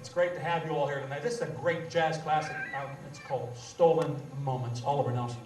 It's great to have you all here tonight. This is a great jazz classic. It's called Stolen Moments. Oliver Nelson.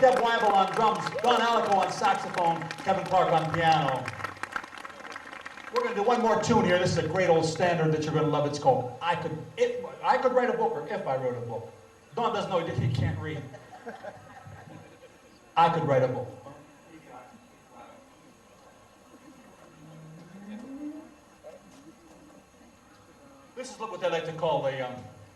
Deb Weibel on drums, Don Alico on saxophone, Kevin Clark on piano. We're going to do one more tune here. This is a great old standard that you're going to love. It's called I Could Write a Book, or If I Wrote a Book. Don doesn't know, he can't read. I Could Write a Book. This is what they like to call the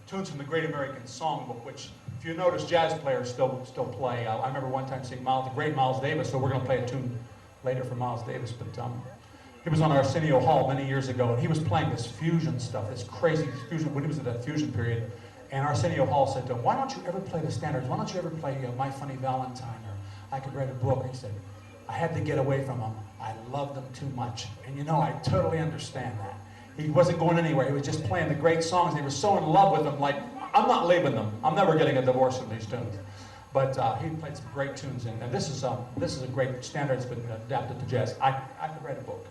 tunes from the Great American Songbook, which, if you notice, jazz players still play. I remember one time seeing the great Miles Davis, so we're going to play a tune later for Miles Davis, but he was on Arsenio Hall many years ago, and he was playing this fusion stuff, this crazy fusion, when he was in that fusion period, and Arsenio Hall said to him, why don't you ever play the standards? Why don't you ever play My Funny Valentine, or I Could Write a Book? And he said, I had to get away from them. I loved them too much. And you know, I totally understand that. He wasn't going anywhere. He was just playing the great songs. And he was so in love with them, like, I'm not leaving them. I'm never getting a divorce from these tunes. But he played some great tunes, and this is a great standard that's been adapted to jazz. I Could Write a Book.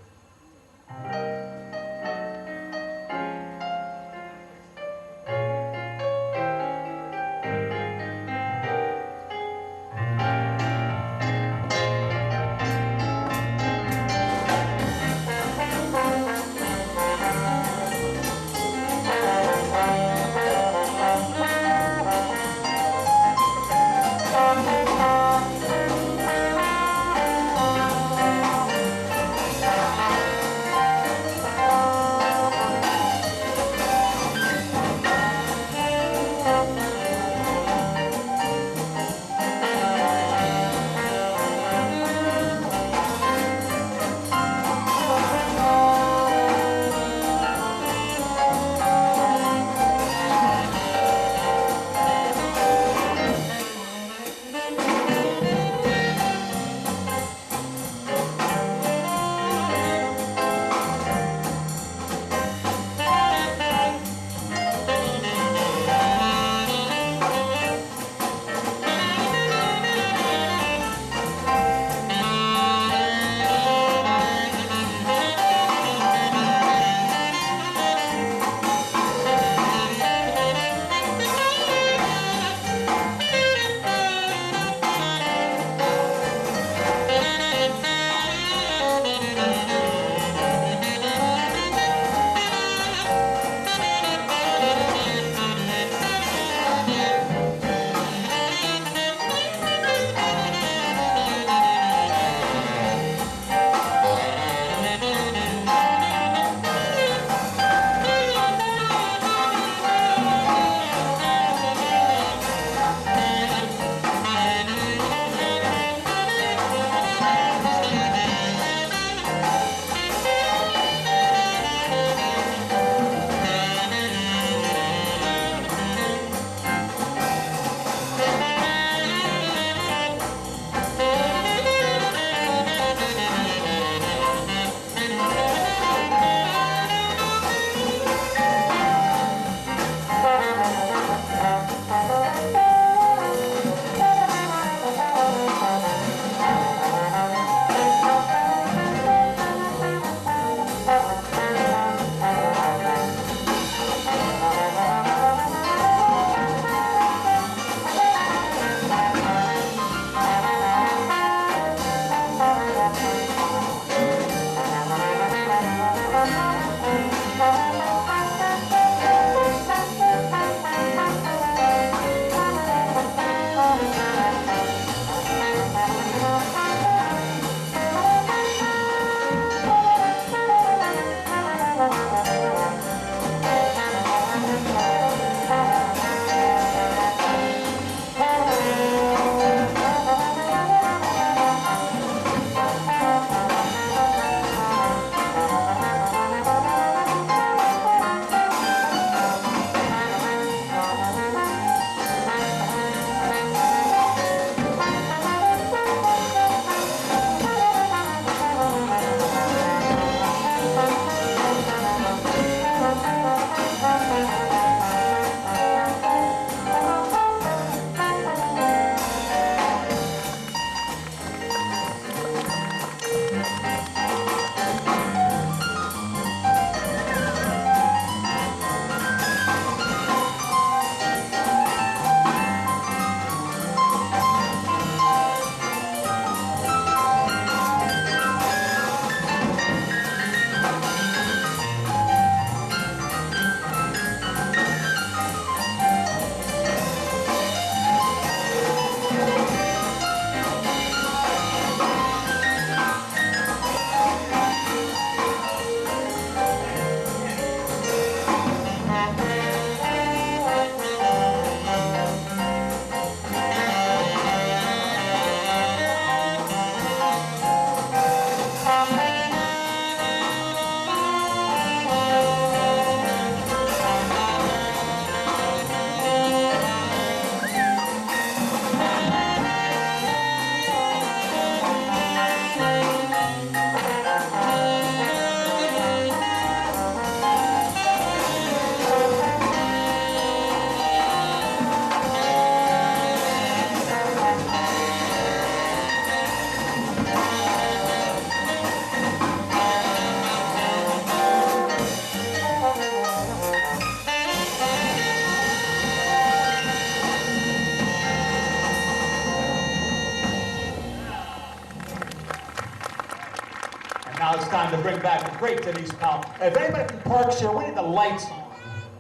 Now it's time to bring back the great Denise Powell. If anybody from Parks here, we need the lights on.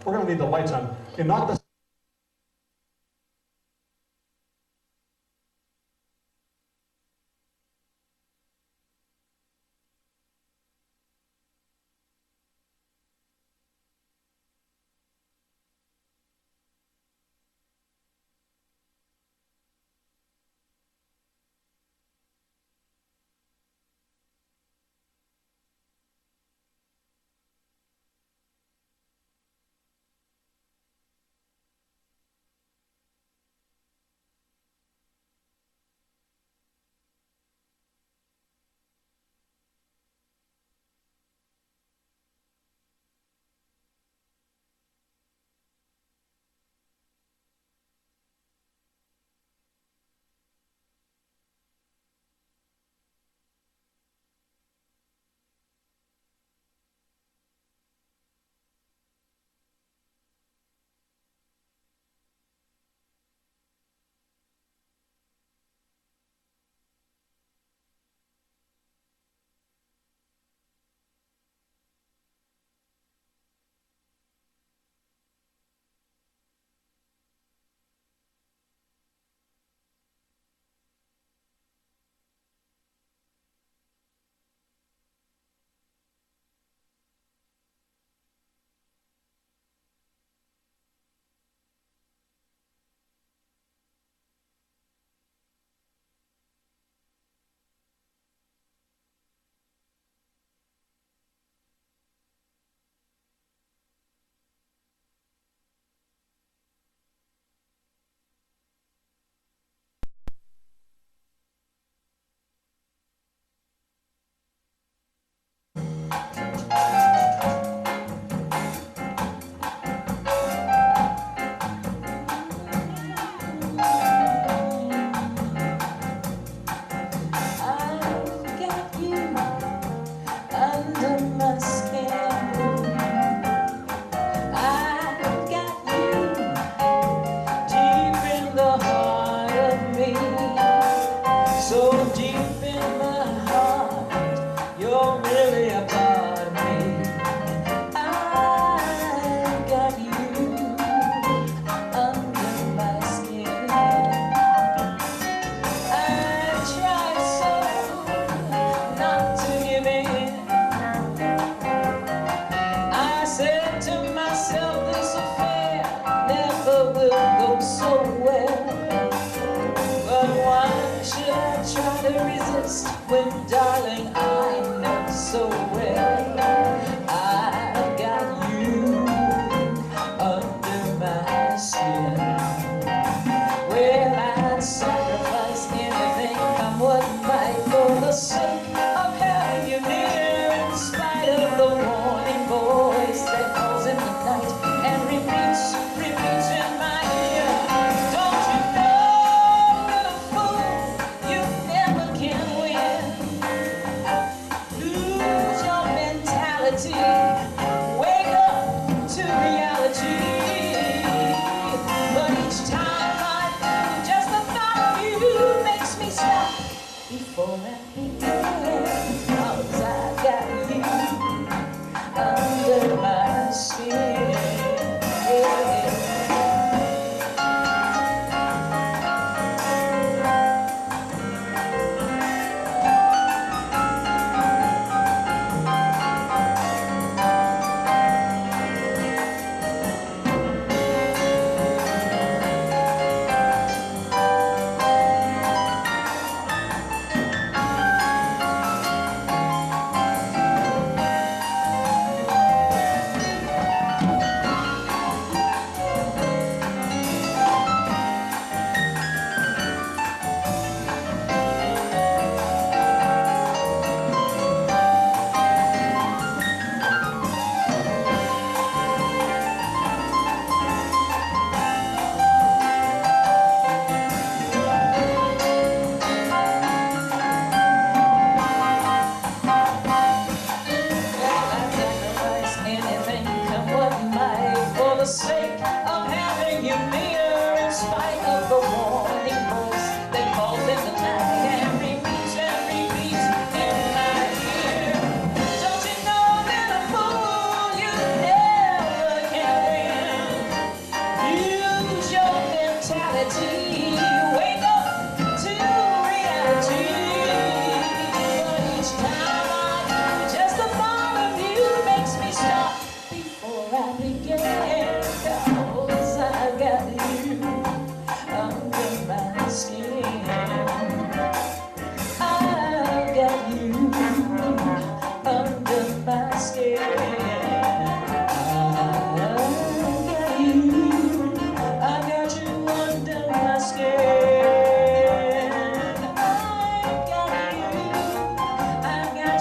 We're going to need the lights on. And not the when, darling, I know so well I've got you under my skin. Well, I'd sacrifice anything, come what might, for the sake of having you near, in spite of the warning voice that calls in the night and repeats in my ear. Don't you know, little fool, you never can win.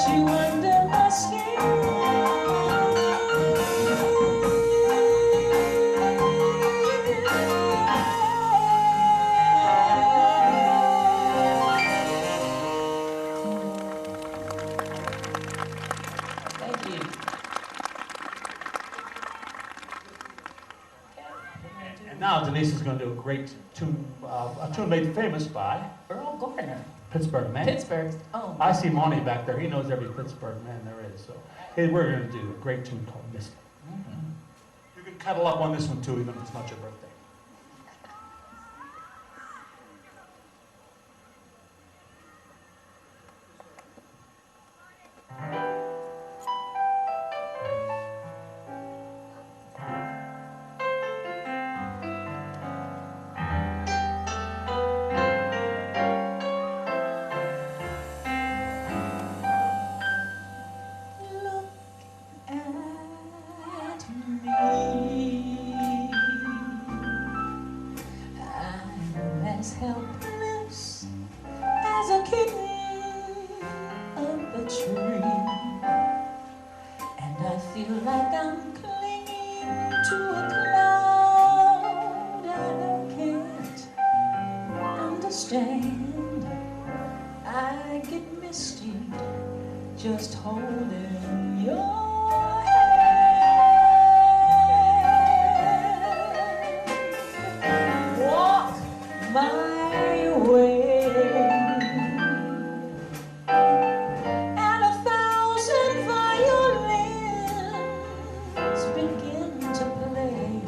get you under my skin. Thank you. And now Denise is going to do a great tune, a tune made famous by Earl Gardner. Pittsburgh Man. Pittsburgh. Oh. I see Monty back there. He knows every Pittsburgh man there is. So hey, we're going to do a great tune called Misty. Mm-hmm. You can cuddle up on this one too, even if it's not your birthday. Helpless as a kitten up a tree, and I feel like I'm clinging to a cloud I can't understand. I get misty just holding your my way, and 1,000 violins begin to play,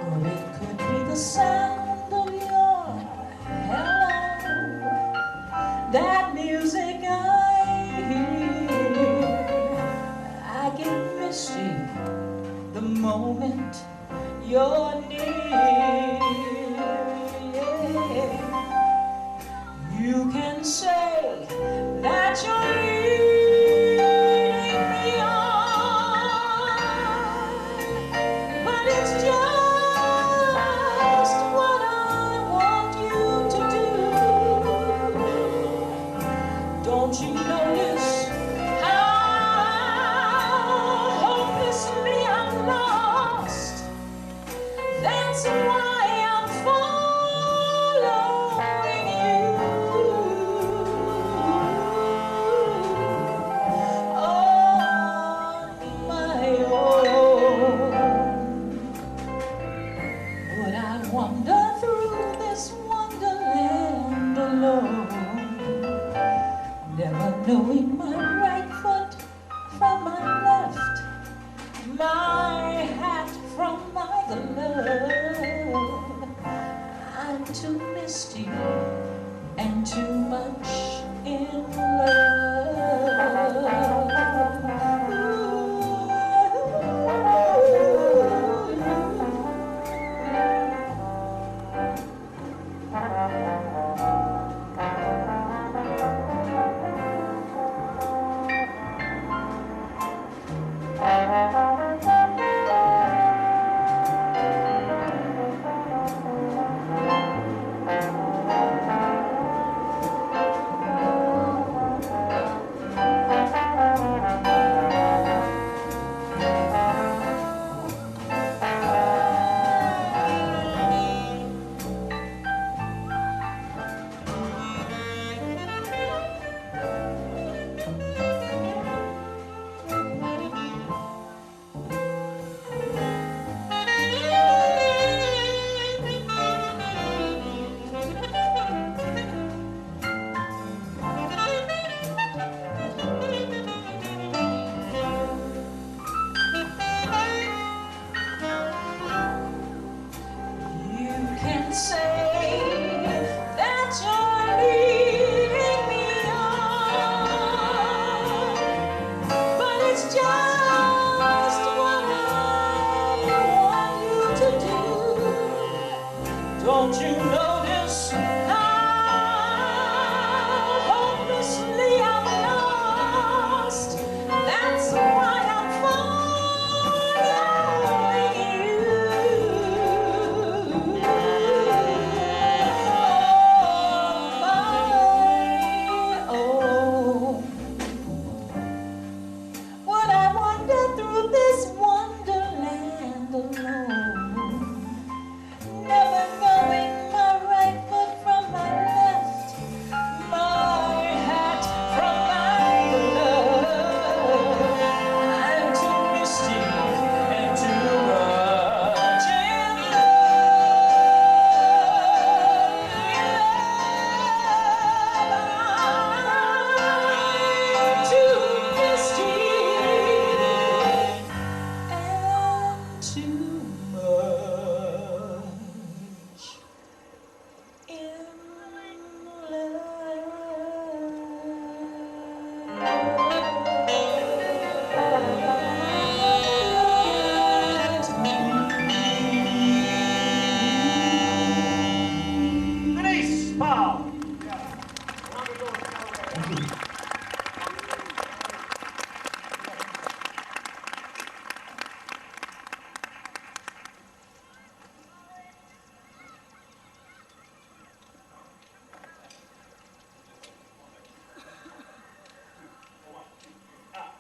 or it could be the sound of your hello, that music I hear. I get misty the moment you're near. You can say that you're leading me on, but it's just what I want you to do. Don't you notice how hopelessly I'm lost? That's why I'm following you. On my own. Would I wander through this wonderland alone, never knowing my right foot from my left, my hat from my glove? I'm too misty and too much in love.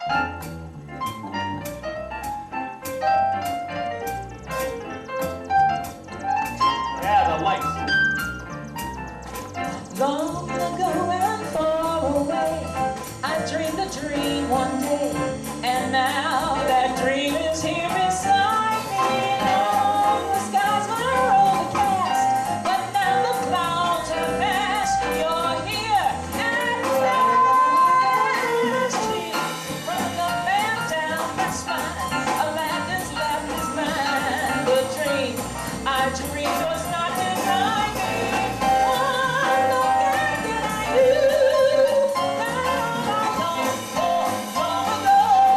Yeah, the lights. Long ago and far away, I dreamed a dream one day, and now that dream is here beside me. Long the skies were overcast, but now the clouds have passed. You're here at last. From the man down the spine, a lad has left his mind. The dream I dreamed was not denied me. One look at it, I knew that all I longed for long ago was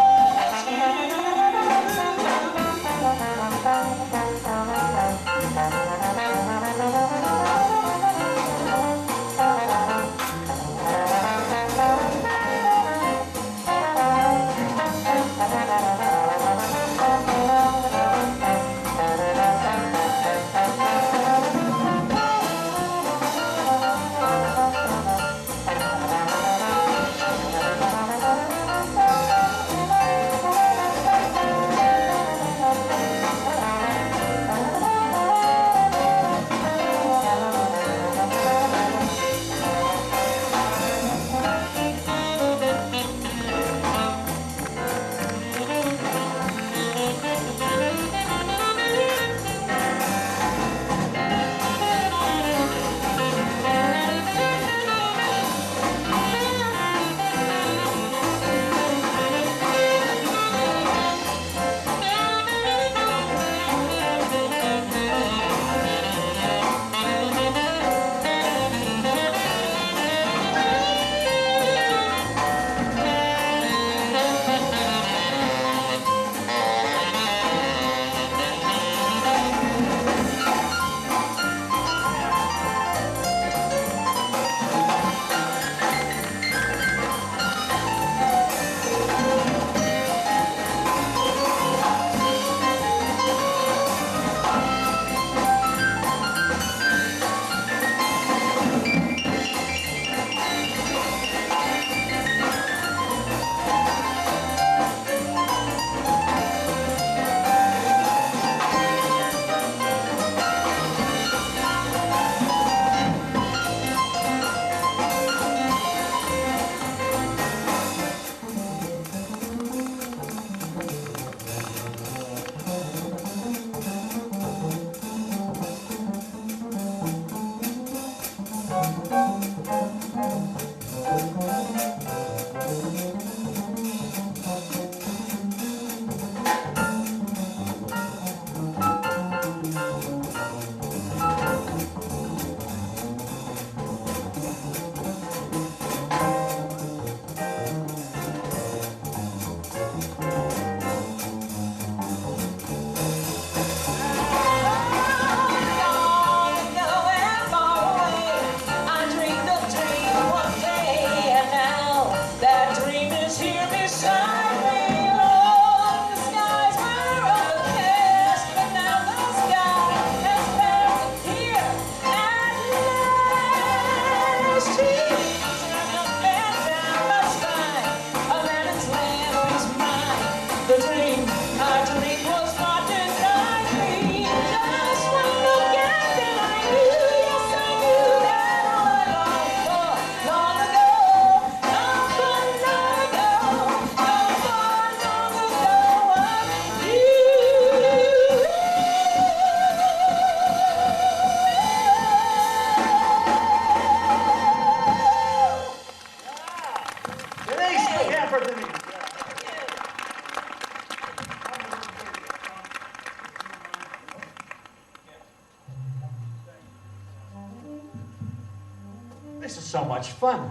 This is so much fun.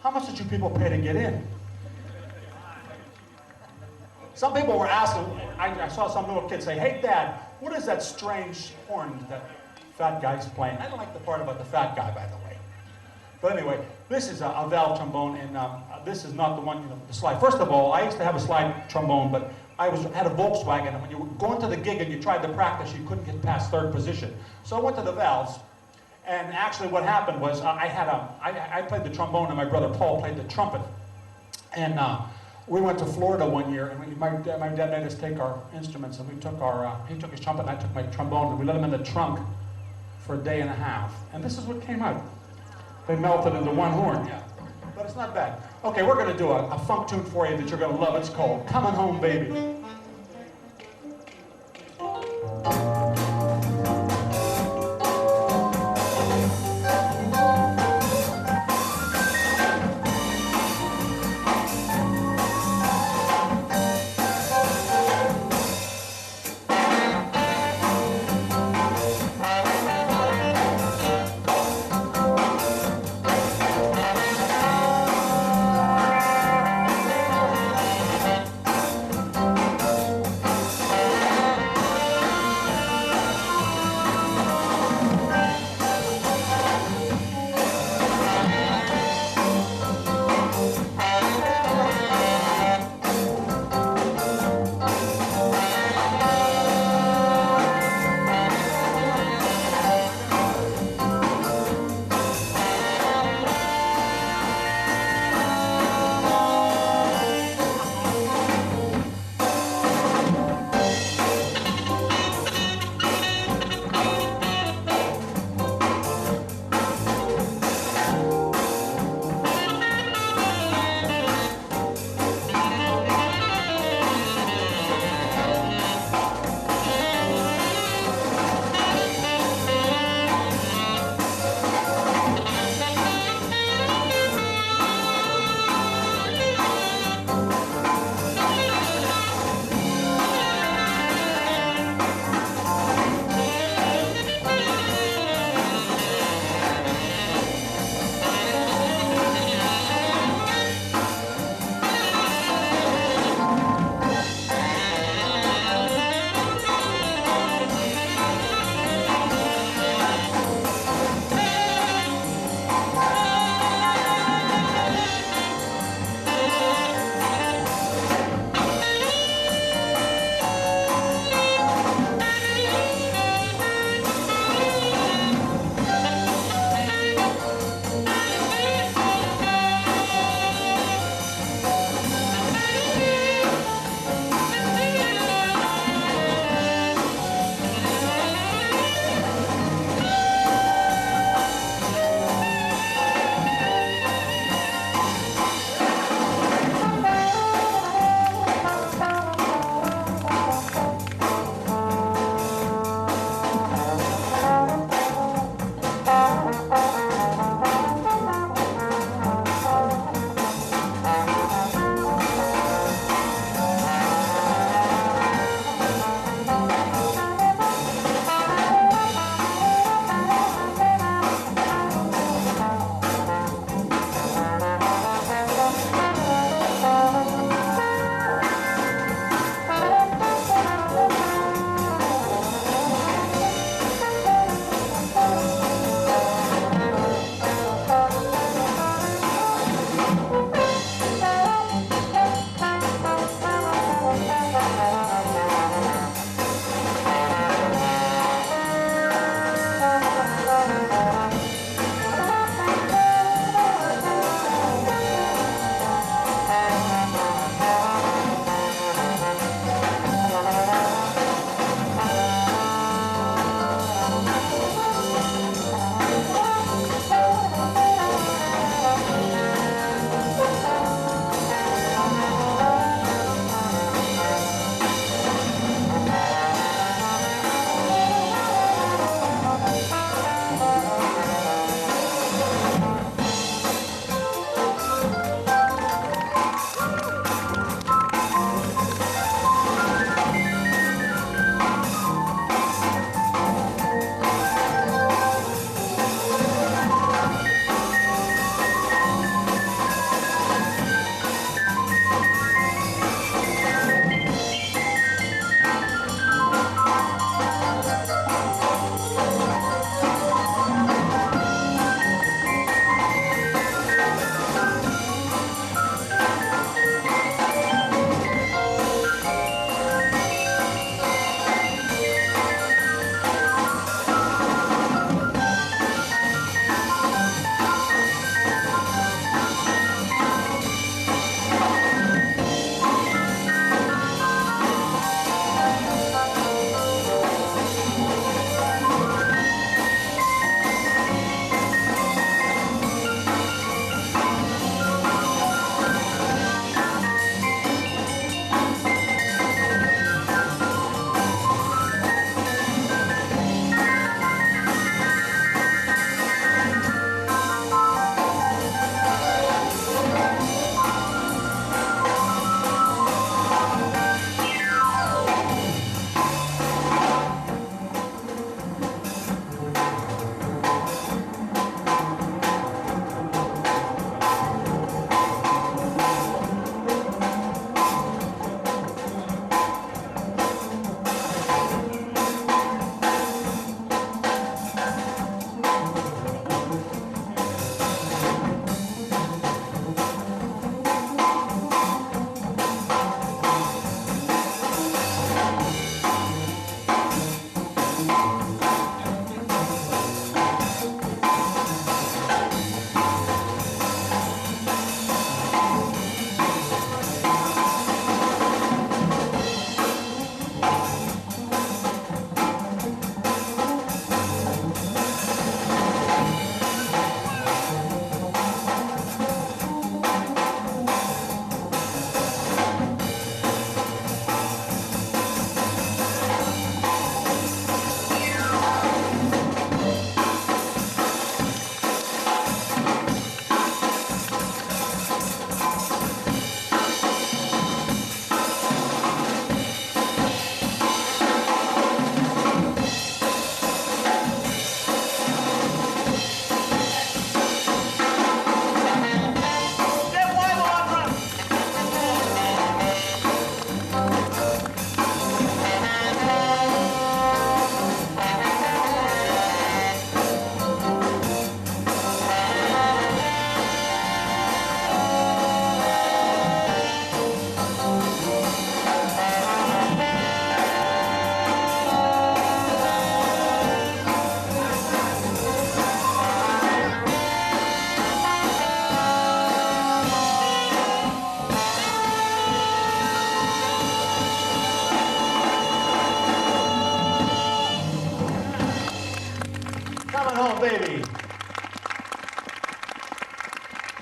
How much did you people pay to get in? Some people were asking, I saw some little kid say, "Hey Dad, what is that strange horn that fat guy's playing?" I don't like the part about the fat guy, by the way. But anyway, this is a valve trombone, and this is not the one, you know, the slide. First of all, I used to have a slide trombone, but I had a Volkswagen, and when you were going to the gig and you tried to practice, you couldn't get past third position. So I went to the valves, and actually what happened was I played the trombone, and my brother Paul played the trumpet. And we went to Florida one year, and my dad made us take our instruments, and we took he took his trumpet, and I took my trombone, and we let them in the trunk for a day and a half. And this is what came out. They melted into one horn, yeah. But it's not bad. Okay, we're going to do a funk tune for you that you're going to love. It's called Coming Home, Baby.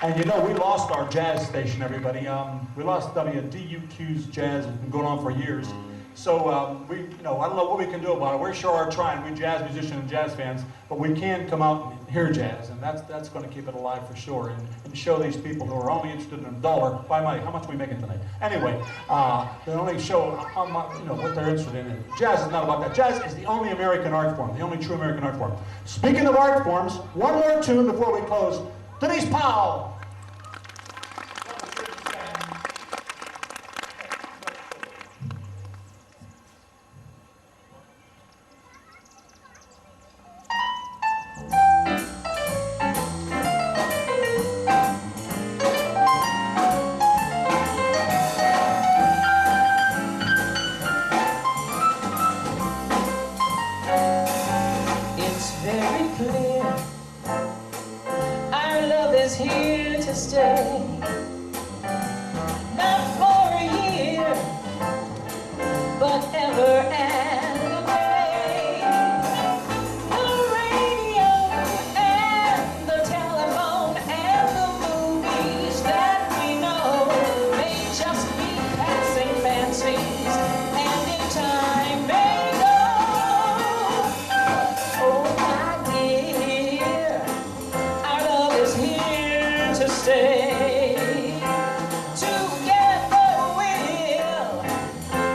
And you know, we lost our jazz station, everybody. We lost WDUQ's jazz. It's been going on for years. So I don't know what we can do about it. We sure are trying. We jazz musicians and jazz fans, but we can come out and hear jazz, and that's going to keep it alive for sure, and show these people who are only interested in $1 by money. How much are we making tonight? Anyway, they only show how much, what they're interested in. Jazz is not about that. Jazz is the only American art form, the only true American art form. Speaking of art forms, one more tune before we close. Denise Powell. Here to stay, not for a year, but ever and a day. The radio and the telephone and the movies that we know may just be passing fancies, and in time may go. Oh my dear, our love is here to stay. Together we'll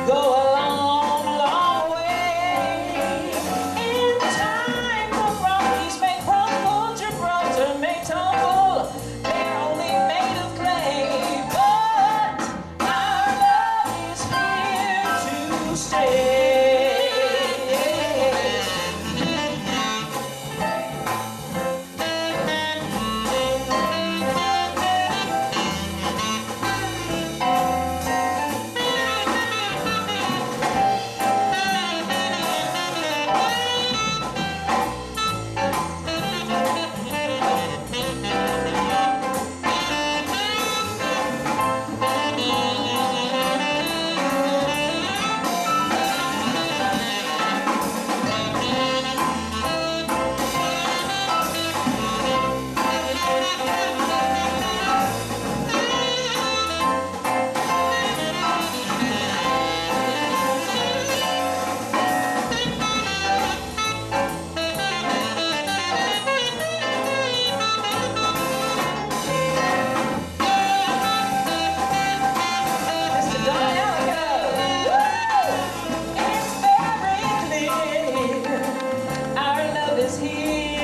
go a long, long way. In time the Rockies may crumble, Gibraltar may tumble, they're only made of clay, but our love is here to stay.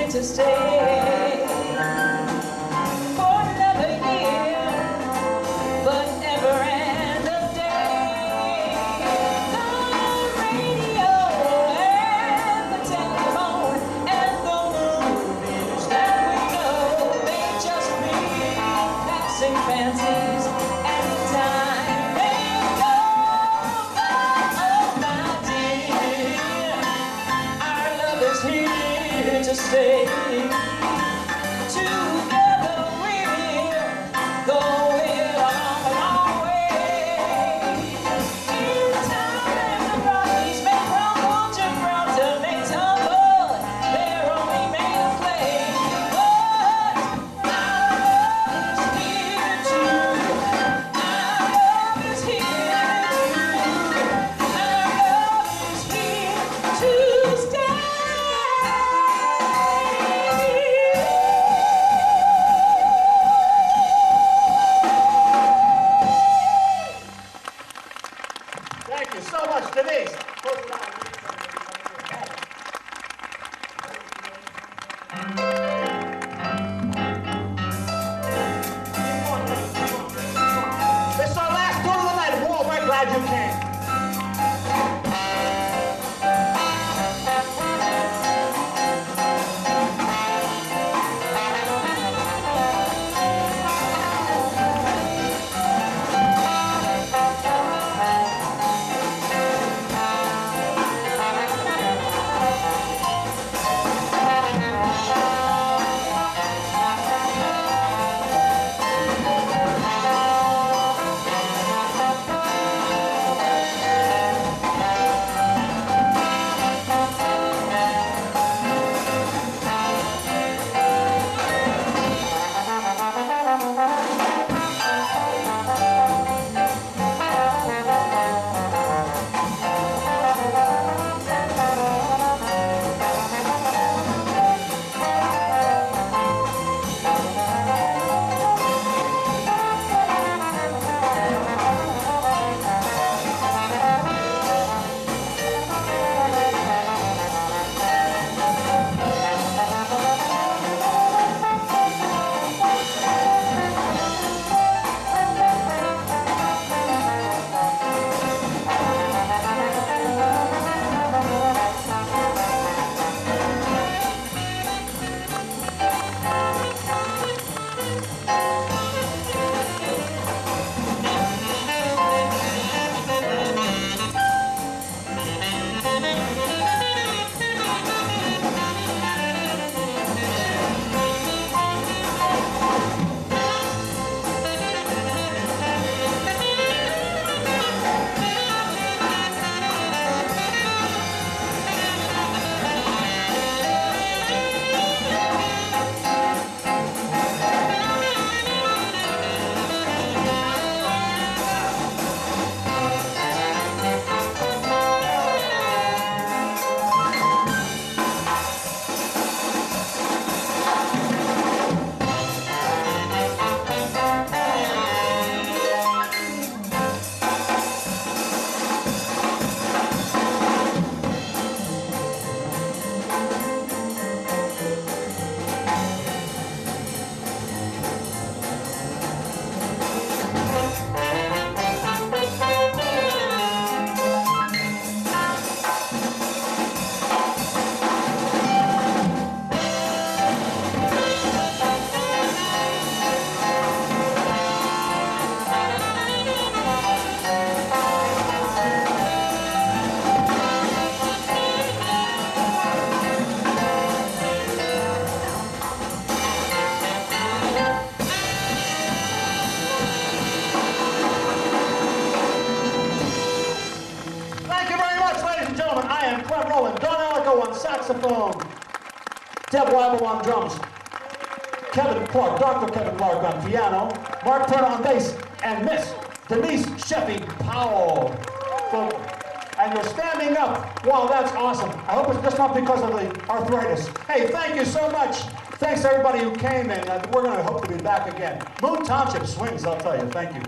To stay for another year, but never end of day. The radio and the telephone and the movies that we know may just be passing fancies, and in time may go. Oh my dear, our love is here to stay. Together we'll go a long, long way. In time the Rockies may crumble, Gibraltar may tumble, they're only made of clay, but our love is here to, our love is here to, our love is here to stay. Thank you so much, Denise. This is our last tour of the night, and we're all very glad you came. saxophone. Deb Weibel on drums. Kevin Clark, Dr. Kevin Clark on piano. Mark Turner on bass. And Miss Denise Sheffy Powell. And you're standing up. Wow, that's awesome. I hope it's just not because of the arthritis. Hey, thank you so much. Thanks to everybody who came, and we're going to hope to be back again. Moon Township swings, I'll tell you. Thank you.